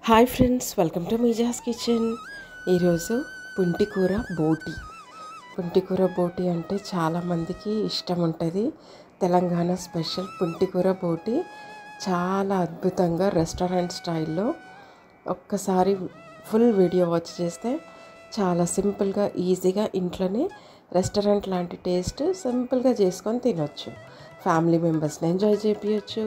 Hi friends, welcome to మీజాస్ kitchen. ఈరోజు పుంటికూర బోటి. పుంటికూర బోటి అంటే చాలామందికి ఇష్టం ఉంటుంది. తెలంగాణ స్పెషల్ పుంటికూర బోటి చాలా అద్భుతంగా రెస్టారెంట్ స్టైల్లో ఒక్కసారి ఫుల్ వీడియో వాచ్ చేస్తే చాలా సింపుల్గా ఈజీగా ఇంట్లోనే రెస్టారెంట్ లాంటి టేస్ట్ సింపుల్గా చేసుకొని తినొచ్చు. ఫ్యామిలీ మెంబర్స్ని ఎంజాయ్ చేయించచ్చు,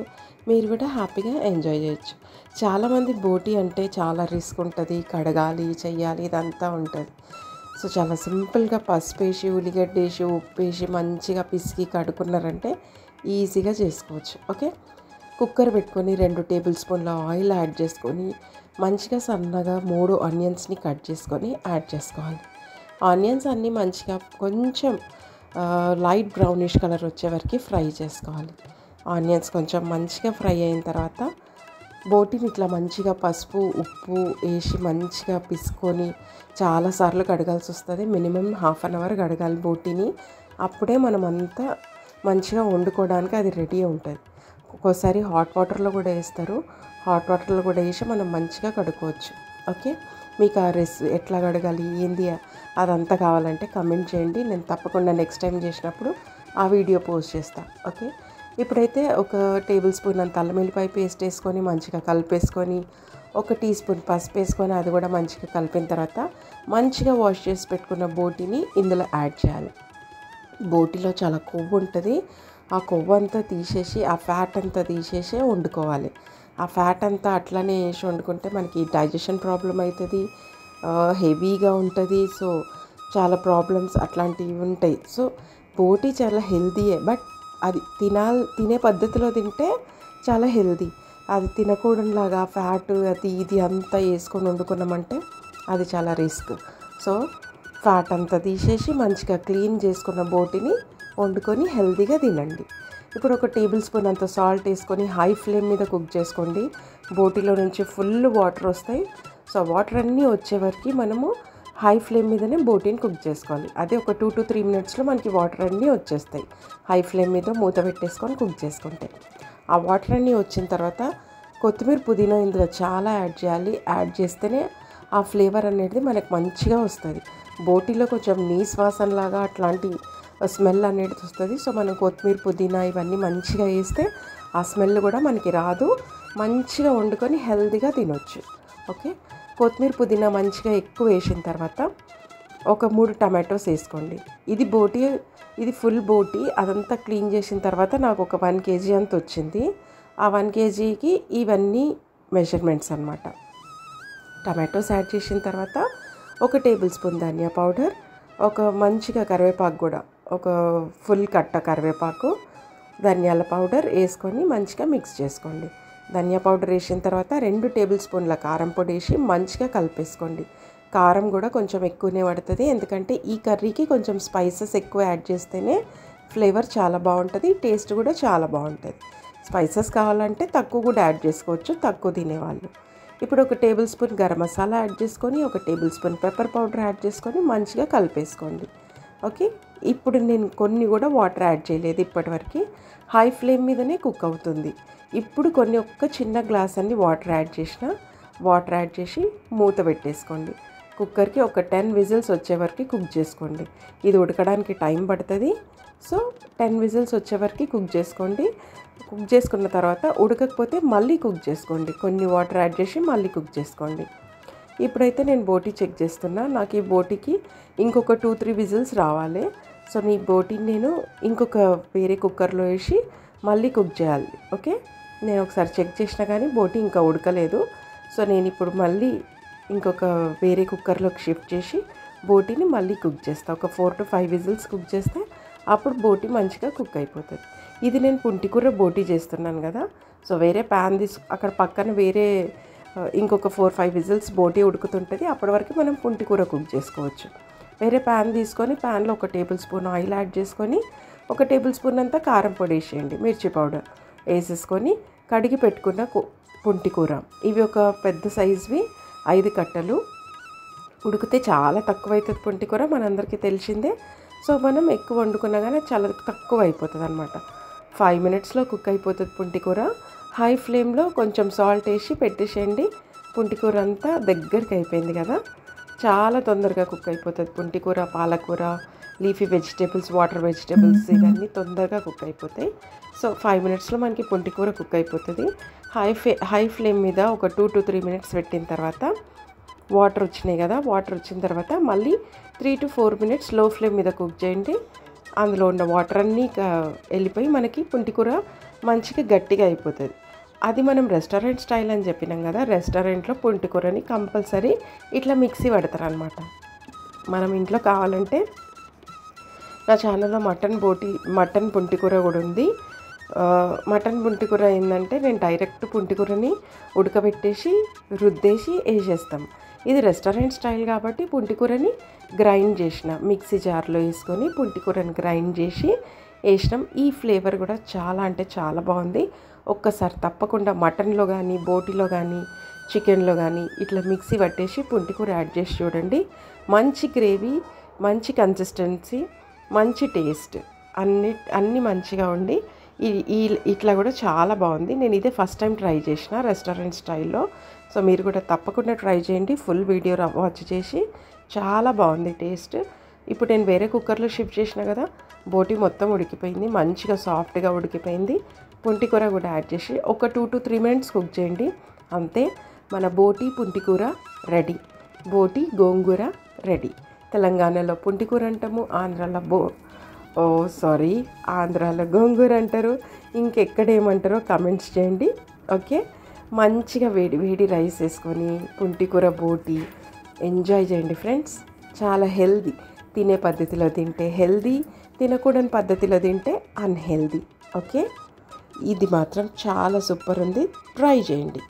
మీరు కూడా హ్యాపీగా ఎంజాయ్ చేయొచ్చు. చాలామంది బోటి అంటే చాలా రిస్క్ ఉంటుంది, కడగాలి చెయ్యాలి ఇదంతా ఉంటుంది. సో చాలా సింపుల్గా పసుపు వేసి ఉల్లిగడ్డ వేసి ఉప్పు వేసి మంచిగా పిసికి కడుక్కున్నారంటే ఈజీగా చేసుకోవచ్చు. ఓకే, కుక్కర్ పెట్టుకొని 2 టేబుల్ స్పూన్ల ఆయిల్ యాడ్ చేసుకొని మంచిగా సన్నగా 3 ఆనియన్స్ని కట్ చేసుకొని యాడ్ చేసుకోవాలి. ఆనియన్స్ అన్నీ మంచిగా కొంచెం లైట్ బ్రౌనిష్ కలర్ వచ్చే వరకు ఫ్రై చేసుకోవాలి. ఆనియన్స్ కొంచెం మంచిగా ఫ్రై అయిన తర్వాత బోటిని ఇట్లా మంచిగా పసుపు ఉప్పు వేసి మంచిగా పిసుకొని చాలాసార్లు కడగాల్సి వస్తుంది. మినిమం ½ అన్ అవర్ కడగాలి బోటిని. అప్పుడే మనం అంతా మంచిగా వండుకోవడానికి అది రెడీ ఉంటుంది. ఒక్కోసారి హాట్ వాటర్లో కూడా వేస్తారు. హాట్ వాటర్లో కూడా వేసి మనం మంచిగా కడుక్కోవచ్చు. ఓకే, మీకు ఆ ఎట్లా కడగాలి ఏంది అదంతా కావాలంటే కమెంట్ చేయండి. నేను తప్పకుండా నెక్స్ట్ టైం చేసినప్పుడు ఆ వీడియో పోస్ట్ చేస్తాను. ఓకే, ఇప్పుడైతే 1 టేబుల్ స్పూన్ అంత అల్లం వెల్లిపాయ పేస్ట్ వేసుకొని మంచిగా కలిపేసుకొని 1 టీ స్పూన్ పసుపు వేసుకొని అది కూడా మంచిగా కలిపిన తర్వాత మంచిగా వాష్ చేసి పెట్టుకున్న బోటిని ఇందులో యాడ్ చేయాలి. బోటిలో చాలా కొవ్వు ఉంటుంది. ఆ కొవ్వు అంతా తీసేసి ఆ ఫ్యాట్ అంతా తీసేసి వండుకోవాలి. ఆ ఫ్యాట్ అంతా అట్లానే వేసి వండుకుంటే మనకి డైజెషన్ ప్రాబ్లం అవుతుంది, హెవీగా ఉంటుంది. సో చాలా ప్రాబ్లమ్స్ అట్లాంటివి ఉంటాయి. సో బోటి చాలా హెల్తీయే, బట్ అది తినే పద్ధతిలో తింటే చాలా హెల్తీ. అది తినకూడలాగా ఫ్యాట్ అది ఇది అంతా వేసుకొని వండుకున్నామంటే అది చాలా రిస్క్. సో ఫ్యాట్ అంతా తీసేసి మంచిగా క్లీన్ చేసుకున్న బోటిని వండుకొని హెల్తీగా తినండి. ఇప్పుడు 1 టేబుల్ స్పూన్ అంత సాల్ట్ వేసుకొని హై ఫ్లేమ్ మీద కుక్ చేసుకోండి. బోటిలో నుంచి ఫుల్ వాటర్ వస్తాయి. సో వాటర్ అన్నీ వచ్చే వరకు మనము హై ఫ్లేమ్ మీదనే బోటిని కుక్ చేసుకోవాలి. అదే ఒక 2 to 3 మినిట్స్లో మనకి వాటర్ అన్నీ వచ్చేస్తాయి. హై ఫ్లేమ్ మీద మూత పెట్టేసుకొని కుక్ చేసుకుంటే ఆ వాటర్ అన్నీ వచ్చిన తర్వాత కొత్తిమీర పుదీనా ఇందులో చాలా యాడ్ చేయాలి. యాడ్ చేస్తేనే ఆ ఫ్లేవర్ అనేది మనకు మంచిగా వస్తుంది. బోటిలో కొంచెం నీస్ వాసనలాగా అట్లాంటి స్మెల్ అనేది వస్తుంది. సో మనం కొత్తిమీర పుదీనా ఇవన్నీ మంచిగా వేస్తే ఆ స్మెల్ కూడా మనకి రాదు. మంచిగా వండుకొని హెల్తీగా తినొచ్చు. ఓకే, కొత్తిమీర పుదీనా మంచిగా ఎక్కువ వేసిన తర్వాత 3 టమాటోస్ వేసుకోండి. ఇది ఫుల్ బోటి అదంతా క్లీన్ చేసిన తర్వాత నాకు 1 kg అంత వచ్చింది. ఆ 1 kgకి ఇవన్నీ మెజర్మెంట్స్ అన్నమాట. టమాటోస్ యాడ్ చేసిన తర్వాత 1 టేబుల్ స్పూన్ ధనియా పౌడర్, మంచిగా కరివేపాకు కూడా ఫుల్ కట్ట కరివేపాకు, ధనియాల పౌడర్ వేసుకొని మంచిగా మిక్స్ చేసుకోండి. ధనియా పౌడర్ వేసిన తర్వాత 2 టేబుల్ స్పూన్ల కారం పొడి వేసి మంచిగా కలిపేసుకోండి. కారం కూడా కొంచెం ఎక్కువనే పడుతుంది, ఎందుకంటే ఈ కర్రీకి కొంచెం స్పైసెస్ ఎక్కువ యాడ్ చేస్తేనే ఫ్లేవర్ చాలా బాగుంటుంది, టేస్ట్ కూడా చాలా బాగుంటుంది. స్పైసెస్ కావాలంటే తక్కువ కూడా యాడ్ చేసుకోవచ్చు, తక్కువ తినేవాళ్ళు. ఇప్పుడు 1 table spoon garam masala add చేసుకొని 1 table spoon pepper powder add చేసుకొని మంచిగా కలిపేసుకోండి. ఓకే, ఇప్పుడు నేను కొన్ని కూడా వాటర్ యాడ్ చేయలేదు ఇప్పటివరకు. హై ఫ్లేమ్ మీదనే కుక్ అవుతుంది. ఇప్పుడు ఒక చిన్న గ్లాస్ అన్ని వాటర్ యాడ్ చేసి మూత పెట్టేసుకోండి. కుక్కర్కి 10 విజిల్స్ వచ్చే వరకు కుక్ చేసుకోండి. ఇది ఉడకడానికి టైం పడుతుంది. సో 10 విజిల్స్ వచ్చే వరకు కుక్ చేసుకోండి. కుక్ చేసుకున్న తర్వాత ఉడకకపోతే మళ్ళీ కుక్ చేసుకోండి. కొన్ని వాటర్ యాడ్ చేసి మళ్ళీ కుక్ చేసుకోండి. ఇప్పుడైతే నేను బోటి చెక్ చేస్తున్నా. నాకు ఈ బోటికి ఇంకొక 2-3 విజిల్స్ రావాలి. సో ఈ బోటిని నేను వేరే కుక్కర్లో వేసి మళ్ళీ కుక్ చేయాలి. ఓకే, నేను ఒకసారి చెక్ చేసినా కానీ బోటి ఇంకా ఉడకలేదు. సో నేను ఇప్పుడు మళ్ళీ వేరే కుక్కర్లోకి షిఫ్ట్ చేసి బోటిని మళ్ళీ కుక్ చేస్తాను. 4 to 5 విజిల్స్ కుక్ చేస్తే అప్పుడు బోటి మంచిగా కుక్ అయిపోతుంది. ఇది నేను పుంటికూర బోటి చేస్తున్నాను కదా. సో వేరే ప్యాన్ అక్కడ పక్కన వేరే 4-5 విజిల్స్ బోటి ఉడుకుతుంటుంది. అప్పటి వరకు మనం పుంటికూర కుక్ చేసుకోవచ్చు. వేరే ప్యాన్ తీసుకొని ప్యాన్లో 1 టేబుల్ స్పూన్ ఆయిల్ యాడ్ చేసుకొని 1 టేబుల్ స్పూన్ అంతా కారం పొడి వేసేయండి, మిర్చి పౌడర్ వేసేసుకొని కడిగి పెట్టుకున్న పుంటికూర ఇవి పెద్ద సైజువి 5 కట్టలు. ఉడికితే చాలా తక్కువ అవుతుంది పుంటికూర, మనందరికీ తెలిసిందే. సో మనం ఎక్కువ వండుకున్నా కానీ చాలా తక్కువ అయిపోతుంది అన్నమాట. 5 మినిట్స్లో కుక్ అయిపోతుంది పుంటికూర. హై ఫ్లేమ్లో కొంచెం సాల్ట్ వేసి పెట్టేసేయండి. పుంటికూర అంతా దగ్గరికి అయిపోయింది కదా. చాలా తొందరగా కుక్ అయిపోతుంది పుంటికూర, పాలకూర, లీఫీ వెజిటేబుల్స్, వాటర్ వెజిటేబుల్స్ ఇవన్నీ తొందరగా కుక్ అయిపోతాయి. సో 5 మినిట్స్లో మనకి పుంటికూర కుక్ అయిపోతుంది. హై ఫ్లేమ్ మీద ఒక 2 to 3 మినిట్స్ పెట్టిన తర్వాత వాటర్ వచ్చినాయి కదా, వాటర్ వచ్చిన తర్వాత మళ్ళీ 3 to 4 మినిట్స్ లో ఫ్లేమ్ మీద కుక్ చేయండి. అందులో ఉన్న వాటర్ అన్నీ వెళ్ళిపోయి మనకి పుంటికూర మంచిగా గట్టిగా అయిపోతుంది. అది మనం రెస్టారెంట్ స్టైల్ అని చెప్పినాం కదా, రెస్టారెంట్లో పుంటికూరని కంపల్సరీ ఇట్లా మిక్సీ పడతారు అనమాట. మనం ఇంట్లో కావాలంటే నా ఛానల్లో మటన్ పుంటికూర కూడా ఉంది. మటన్ పుంటికూర ఏంటంటే నేను డైరెక్ట్ పుంటికూరని ఉడకబెట్టేసి రుద్దేసి వేసేస్తాం. ఇది రెస్టారెంట్ స్టైల్ కాబట్టి పుంటికూరని గ్రైండ్ చేసిన, మిక్సీ జార్లో వేసుకొని పుంటికూరని గ్రైండ్ చేసి వేసినాం. ఈ ఫ్లేవర్ కూడా చాలా అంటే చాలా బాగుంది. ఒక్కసారి తప్పకుండా మటన్లో కానీ, బోటీలో కానీ, చికెన్లో కానీ ఇట్లా మిక్సీ పట్టేసి పుంటికూర యాడ్ చేసి చూడండి. మంచి గ్రేవీ, మంచి కన్సిస్టెన్సీ, మంచి టేస్ట్, అన్నీ మంచిగా ఉండి ఇట్లా కూడా చాలా బాగుంది. నేను ఇదే ఫస్ట్ టైం ట్రై చేసిన రెస్టారెంట్ స్టైల్లో. సో మీరు కూడా తప్పకుండా ట్రై చేయండి. ఫుల్ వీడియో వాచ్ చేసి చాలా బాగుంది టేస్ట్. ఇప్పుడు నేను వేరే కుక్కర్లో షిఫ్ట్ చేసిన కదా, బోటీ మొత్తం ఉడికిపోయింది, మంచిగా సాఫ్ట్గా ఉడికిపోయింది. పుంటికూర కూడా యాడ్ చేసి ఒక 2 to 3 మినిట్స్ కుక్ చేయండి. అంతే, మన బోటీ పుంటికూర రెడీ. బోటీ గోంగూర రెడీ. తెలంగాణలో పుంటికూర అంటాము, ఆంధ్రాలో ఆంధ్రాలో గోంగూర అంటారు. ఇంకెక్కడేమంటారో కమెంట్స్ చేయండి. ఓకే, మంచిగా వేడి వేడి రైస్ వేసుకొని పుంటికూర బోటీ ఎంజాయ్ చేయండి ఫ్రెండ్స్. చాలా హెల్దీ, తినే పద్ధతిలో తింటే హెల్దీ, తినకూడని పద్ధతిలో తింటే అన్హెల్దీ. ఓకే, ఇది మాత్రం చాలా సూపర్ ఉంది, ట్రై చేయండి.